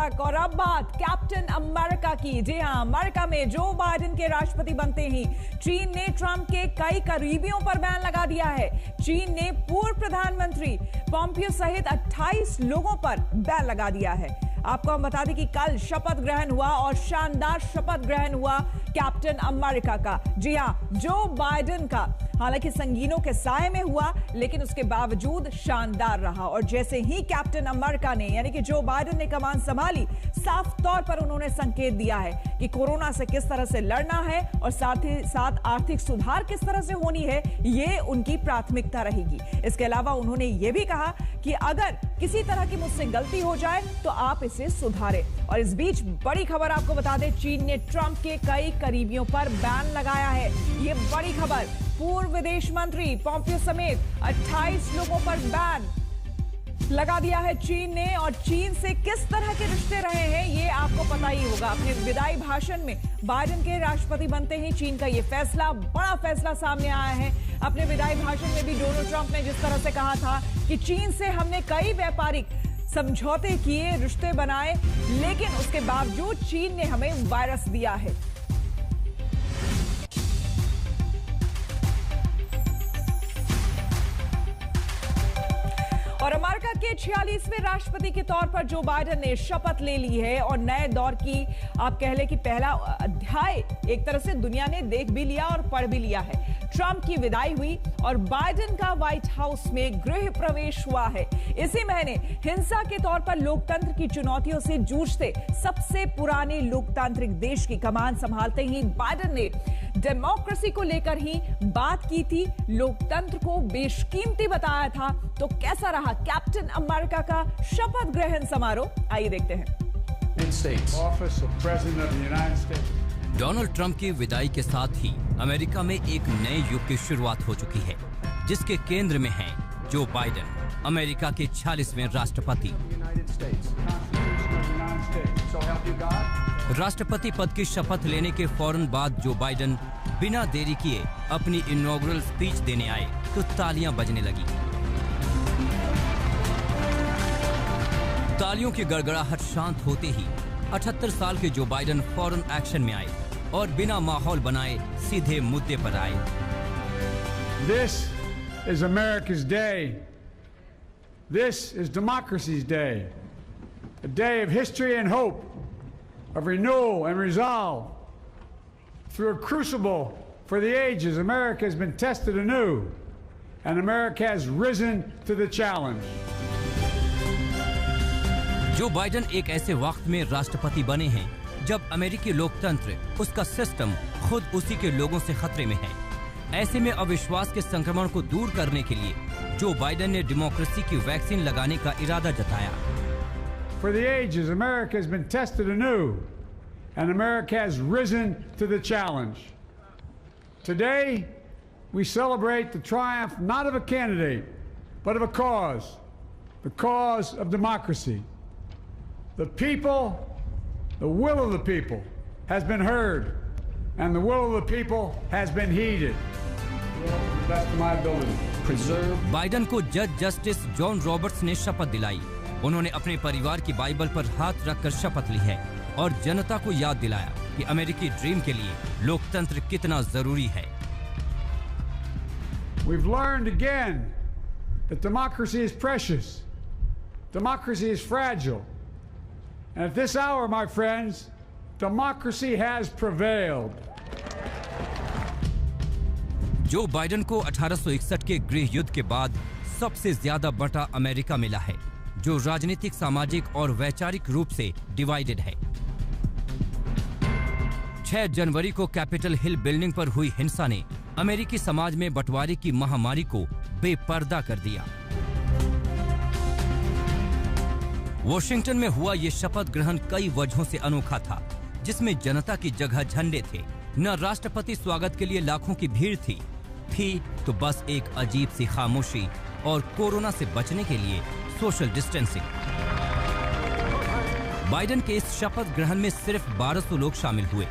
तक। और अब बात कैप्टन अमेरिका की। जी हां, अमेरिका में जो बाइडेन के राष्ट्रपति बनते ही चीन ने ट्रंप के कई करीबियों पर बैन लगा दिया है। चीन ने पूर्व प्रधानमंत्री पॉम्पियो सहित 28 लोगों पर बैन लगा दिया है। आपको हम बता दें कि कल शपथ ग्रहण हुआ और शानदार शपथ ग्रहण हुआ कैप्टन अमेरिका का। जी हां, जो बाइडेन का हालांकि संगीनों के साए में हुआ, लेकिन उसके बावजूद शानदार रहा। और जैसे ही कैप्टन अमेरिका ने यानी कि जो बाइडेन ने कमान संभाली, साफ तौर पर उन्होंने संकेत दिया है कि कोरोना से किस तरह से लड़ना है और साथ ही साथ आर्थिक सुधार किस तरह से होनी है, ये उनकी प्राथमिकता रहेगी। इसके अलावा उन्होंने ये भी कहा कि अगर किसी तरह की मुझसे गलती हो जाए तो आप इसे सुधारें। और इस बीच बड़ी खबर आपको बता दें, चीन ने ट्रंप के कई करीबियों पर बैन लगाया है। ये बड़ी खबर, पूर्व विदेश मंत्री पॉम्पियो समेत 28 लोगों पर बैन लगा दिया है चीन ने। और चीन से किस तरह के रिश्ते रहे हैं ये आपको पता ही होगा। अपने विदाई भाषण में बाइडेन के राष्ट्रपति बनते ही चीन का ये फैसला, बड़ा फैसला सामने आया है। अपने विदाई भाषण में भी डोनाल्ड ट्रंप ने जिस तरह से कहा था कि चीन से हमने कई व्यापारिक समझौते किए, रिश्ते बनाए, लेकिन उसके बावजूद चीन ने हमें वायरस दिया है। और अमेरिका के 46वें राष्ट्रपति के तौर पर जो बाइडेन ने शपथ ले ली है और नए दौर की आप कह लें कि पहला अध्याय एक तरह से दुनिया ने देख भी लिया और पढ़ भी लिया है। ट्रंप की विदाई हुई और बाइडेन का व्हाइट हाउस में गृह प्रवेश हुआ है। इसी महीने हिंसा के तौर पर लोकतंत्र की चुनौतियों से जूझते सबसे पुराने लोकतांत्रिक देश की कमान संभालते ही बाइडेन ने डेमोक्रेसी को लेकर ही बात की थी, लोकतंत्र को बेशकीमती बताया था। तो कैसा रहा कैप्टन अमेरिका का शपथ ग्रहण समारोह, आइए देखते हैं। डोनाल्ड ट्रंप की विदाई के साथ ही अमेरिका में एक नए युग की शुरुआत हो चुकी है, जिसके केंद्र में है जो बाइडेन, अमेरिका के 46वें राष्ट्रपति। राष्ट्रपति पद की शपथ लेने के फौरन बाद जो बाइडेन बिना देरी किए अपनी इनॉग्रल स्पीच देने आए तो तालियां बजने लगी। तालियों की गड़गड़ाहट शांत होते ही 78 साल के जो बाइडेन फौरन एक्शन में आए और बिना माहौल बनाए सीधे मुद्दे पर आए। This is America's day. This is democracy's day. A day of history and hope, of renewal and resolve. Through a crucible for the ages, America has been tested anew, and America has risen to the challenge. Joe Biden एक ऐसे वक्त में राष्ट्रपति बने हैं जब अमेरिकी लोकतंत्र, उसका सिस्टम खुद उसी के लोगों से खतरे में है। ऐसे में अविश्वास के संक्रमण को दूर करने के लिए जो बाइडेन ने डेमोक्रेसी की वैक्सीन लगाने का इरादा जताया। For the ages, America has been tested anew, and America has risen to the challenge. Today, we celebrate the triumph not of a candidate, but of a cause, the cause of democracy. The people, the will of the people has been heard, and the will of the people has been heeded. To the best of my ability. Preserve. Biden को जज justice John Roberts ने शपथ दिलाई। उन्होंने अपने परिवार की Bible पर हाथ रखकर शपथ ली है और जनता को याद दिलाया कि अमेरिकी ड्रीम के लिए लोकतंत्र कितना जरूरी है। We've learned again that democracy is precious. Democracy is fragile. And at this hour, my friends, democracy has prevailed. Joe Biden को 1861 के गृह युद्ध के बाद सबसे ज्यादा बटा अमेरिका मिला है, जो राजनीतिक, सामाजिक और वैचारिक रूप से डिवाइडेड है। 6 जनवरी को कैपिटल हिल बिल्डिंग पर हुई हिंसा ने अमेरिकी समाज में बंटवारे की महामारी को बेपर्दा कर दिया। वॉशिंगटन में हुआ ये शपथ ग्रहण कई वजहों से अनोखा था, जिसमें जनता की जगह झंडे थे, न राष्ट्रपति स्वागत के लिए लाखों की भीड़ थी तो बस एक अजीब सी खामोशी और कोरोना से बचने के लिए सोशल डिस्टेंसिंग। बाइडेन के इस शपथ ग्रहण में सिर्फ 1200 लोग शामिल हुए।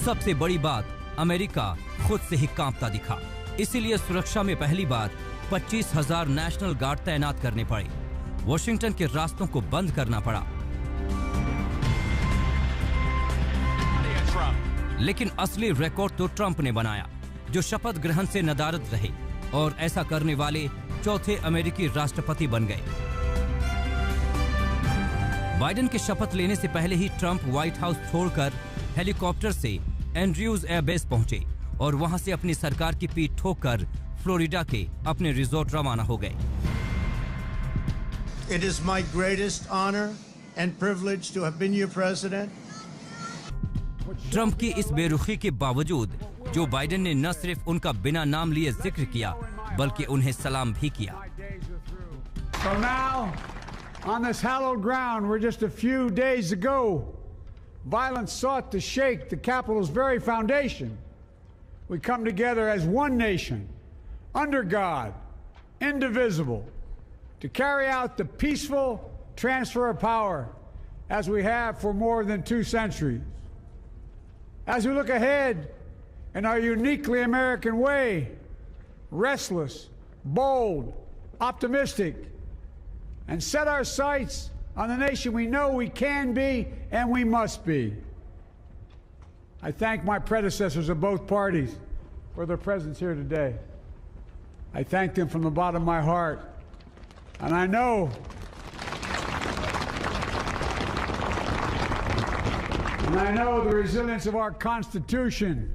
सबसे बड़ी बात, अमेरिका खुद से ही कांपता दिखा, इसीलिए सुरक्षा में पहली बार 25,000 नेशनल गार्ड तैनात करने पड़े। वॉशिंगटन के रास्तों को बंद करना पड़ा। लेकिन असली रिकॉर्ड तो ट्रंप ने बनाया, जो शपथ ग्रहण से नदारद रहे और ऐसा करने वाले चौथे अमेरिकी राष्ट्रपति बन गए। बाइडेन के शपथ लेने से पहले ही ट्रंप व्हाइट हाउस छोड़कर हेलीकॉप्टर से एंड्रयूज एयरबेस पहुंचे और वहां से अपनी सरकार की पीठ ठोककर फ्लोरिडा के अपने रिजॉर्ट रवाना हो गए। It is my greatest honor and privilege to have been your president. Trump की इस बेरुखी के बावजूद जो बाइडेन ने न सिर्फ उनका बिना नाम लिए जिक्र किया बल्कि उन्हें सलाम भी किया। So now, on this hallowed ground where just a few days ago violence sought to shake the Capitol's very foundation, we come together as one nation, under God, indivisible, to carry out the peaceful transfer of power as we have for more than 2 centuries. As we look ahead in our uniquely American way, restless, bold, optimistic, and set our sights on the nation we know we can be and we must be. I thank my predecessors of both parties for their presence here today. I thank them from the bottom of my heart. And I know the resilience of our Constitution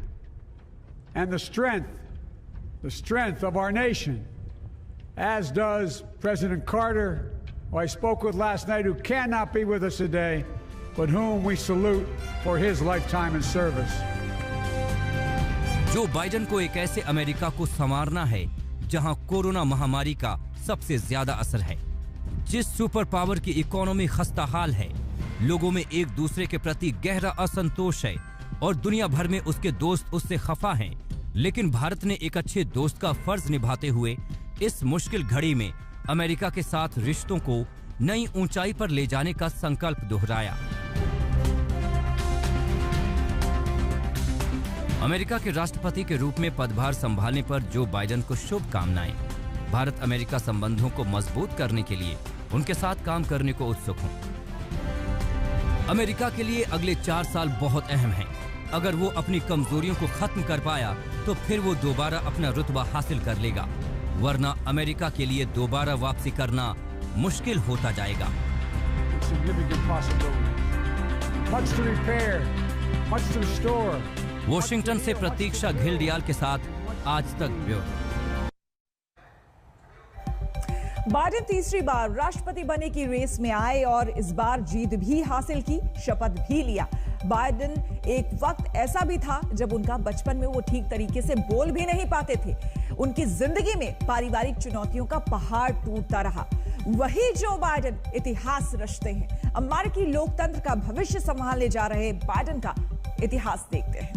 and the strength of our nation, as does President Carter, who I spoke with last night, who cannot be with us today, but whom we salute for his lifetime in service. Joe Biden को एक ऐसे America को संवारना है जहां corona महामारी का सबसे ज्यादा असर है, जिस सुपर पावर की इकोनॉमी खस्ताहाल है, लोगों में एक दूसरे के प्रति गहरा असंतोष है और दुनिया भर में उसके दोस्त उससे खफा हैं, लेकिन भारत ने एक अच्छे दोस्त का फर्ज निभाते हुए इस मुश्किल घड़ी में अमेरिका के साथ रिश्तों को नई ऊंचाई पर ले जाने का संकल्प दोहराया। अमेरिका के राष्ट्रपति के रूप में पदभार संभालने पर जो बाइडेन को शुभकामनाएं। भारत अमेरिका संबंधों को मजबूत करने के लिए उनके साथ काम करने को उत्सुक हूं। अमेरिका के लिए अगले 4 साल बहुत अहम हैं। अगर वो अपनी कमजोरियों को खत्म कर पाया तो फिर वो दोबारा अपना रुतबा हासिल कर लेगा, वरना अमेरिका के लिए दोबारा वापसी करना मुश्किल होता जाएगा। वॉशिंगटन से प्रतीक्षा घिल्डियाल के साथ आज तक ब्यूरो। बाइडेन तीसरी बार राष्ट्रपति बनने की रेस में आए और इस बार जीत भी हासिल की, शपथ भी लिया। बाइडेन एक वक्त ऐसा भी था जब उनका बचपन में वो ठीक तरीके से बोल भी नहीं पाते थे। उनकी जिंदगी में पारिवारिक चुनौतियों का पहाड़ टूटता रहा। वही जो बाइडेन इतिहास रचते हैं। अमेरिकी लोकतंत्र का भविष्य संभालने जा रहे बाइडेन का इतिहास देखते हैं।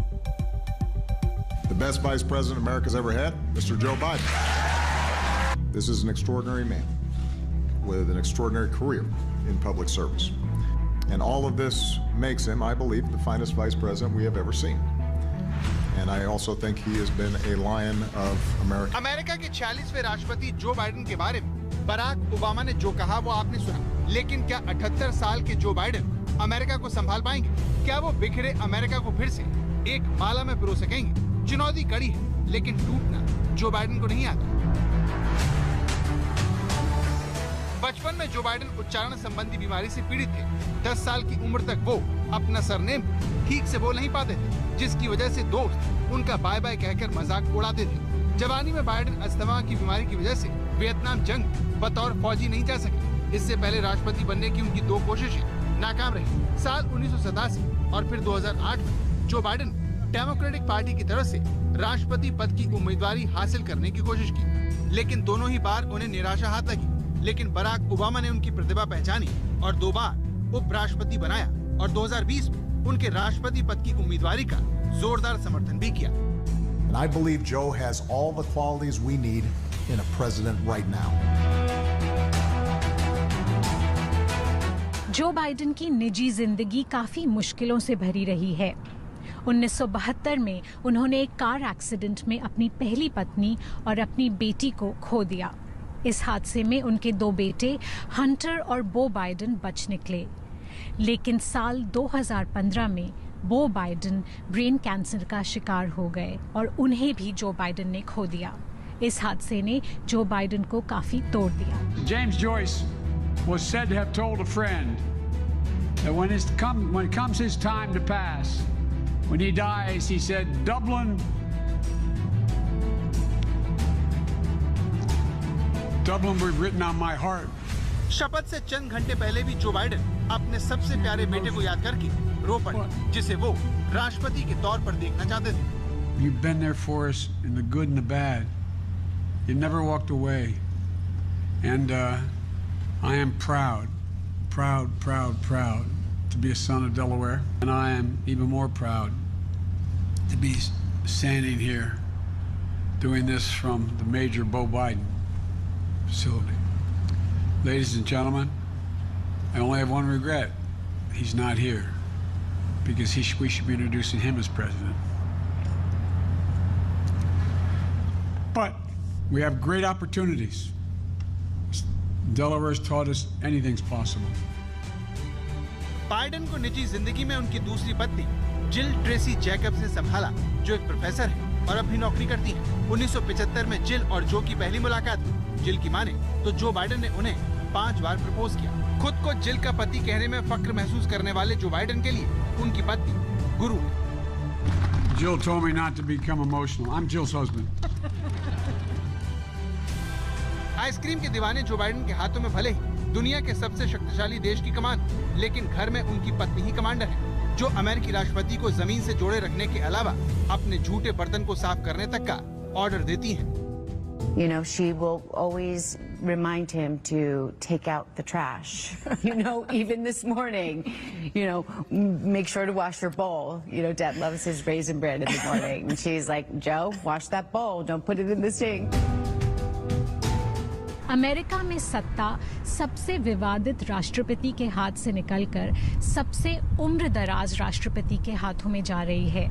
The best vice president America's ever had, Mr. Joe Biden. This is an extraordinary man with an extraordinary career in public service. And all of this makes him, I believe, the finest vice president we have ever seen. And I also think he has been a lion of America. America के 46वें राष्ट्रपति Joe Biden के बारे में Barack Obama ने जो कहा वो आपने सुना, लेकिन क्या 78 साल के जो बाइडेन अमेरिका को संभाल पाएंगे? क्या वो बिखरे अमेरिका को फिर से एक माला में पिरो सकेंगे? चुनौती कड़ी है, लेकिन टूटना जो बाइडेन को नहीं आता। बचपन में जो बाइडेन उच्चारण संबंधी बीमारी से पीड़ित थे। 10 साल की उम्र तक वो अपना सरनेम ठीक से बोल नहीं पाते थे, जिसकी वजह से दोस्त उनका बाय बाय कहकर मजाक उड़ाते थे। जवानी में बाइडेन अस्थमा की बीमारी की वजह से वियतनाम जंग बतौर फौजी नहीं जा सके। इससे पहले राष्ट्रपति बनने की उनकी 2 कोशिशें नाकाम रही। साल 1987 और फिर 2008 में जो बाइडेन डेमोक्रेटिक पार्टी की तरफ से राष्ट्रपति पद की उम्मीदवारी हासिल करने की कोशिश की, लेकिन दोनों ही बार उन्हें निराशा हाथ लगी। लेकिन बराक ओबामा ने उनकी प्रतिभा पहचानी और 2 बार उपराष्ट्रपति बनाया और 2020 में उनके राष्ट्रपति पद की उम्मीदवारी का जोरदार समर्थन भी किया। And I believe Joe has all the qualities we need in a president right now. Joe Biden की निजी जिंदगी काफी मुश्किलों से भरी रही है। 1972 में उन्होंने एक कार एक्सीडेंट में अपनी पहली पत्नी और अपनी बेटी को खो दिया। इस हादसे में उनके 2 बेटे हंटर और बो बाइडेन बच निकले, लेकिन साल 2015 में बो बाइडेन ब्रेन कैंसर का शिकार हो गए और उन्हें भी जो बाइडेन ने खो दिया। इस हादसे ने जो बाइडेन को काफी तोड़ दिया। James Joyce was said to have told a friend that when it comes his time to pass, when he dies, he said, Dublin will be written on my heart. शपथ से चंद घंटे पहले भी Joe Biden अपने सबसे प्यारे बेटे को याद करके रो पड़े, जिसे वो राष्ट्रपति के तौर पर देखना चाहते थे। You've been there for us in the good and the bad. You never walked away. And I am proud to be a son of Delaware. And I am even more proud to be standing here doing this from the Major Bo Biden facility. Ladies and gentlemen, I only have one regret. He's not here because we should be introducing him as president. But we have great opportunities. Delaware has taught us anything's possible. Biden को निजी जिंदगी में उनकी दूसरी पत्नी जिल Tracy Jacobs ने संभाला, जो एक प्रोफेसर है और अब भी नौकरी करती है। 1975 में जिल और जो की पहली मुलाकात हुई। जिल की माने तो जो बाइडेन ने उन्हें 5 बार प्रपोज किया। खुद को जिल का पति कहने में फक्र महसूस करने वाले जो बाइडेन के लिए उनकी पत्नी गुरु। Jill told me not to become emotional. I'm Jill's husband. Ice cream के दीवाने जो बाइडेन के हाथों में भले ही दुनिया के सबसे शक्तिशाली देश की कमान, लेकिन घर में उनकी पत्नी ही कमांडर है, जो अमेरिकी राष्ट्रपति को जमीन से जोड़े रखने के अलावा अपने झूठे बर्तन को साफ करने तक का ऑर्डर देती हैं। You know, she will always remind him to take out the trash. You know, even this morning, you know, make sure to wash your bowl. You know, Dad loves his raisin bread in the morning. And she's like, Joe, wash that bowl. Don't put it in the sink. America में सत्ता सबसे विवादित राष्ट्रपति के हाथ से निकलकर सबसे उम्रदराज राष्ट्रपति के हाथों में जा रही है।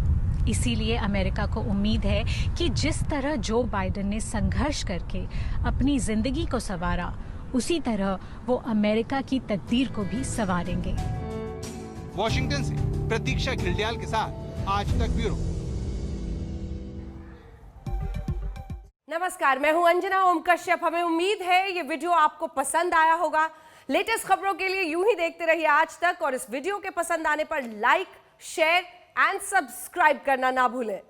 इसीलिए अमेरिका को उम्मीद है कि जिस तरह जो बाइडेन ने संघर्ष करके अपनी जिंदगी को संवारा, उसी तरह वो अमेरिका की तकदीर को भी संवारेंगे। वॉशिंगटन से प्रतीक्षा घिल्डियाल के साथ आज तक ब्यूरो। नमस्कार, मैं हूं अंजना ओम कश्यप। हमें उम्मीद है ये वीडियो आपको पसंद आया होगा। लेटेस्ट खबरों के लिए यूं ही देखते रहिए आज तक, और इस वीडियो के पसंद आने पर लाइक, शेयर एंड सब्सक्राइब करना ना भूलें।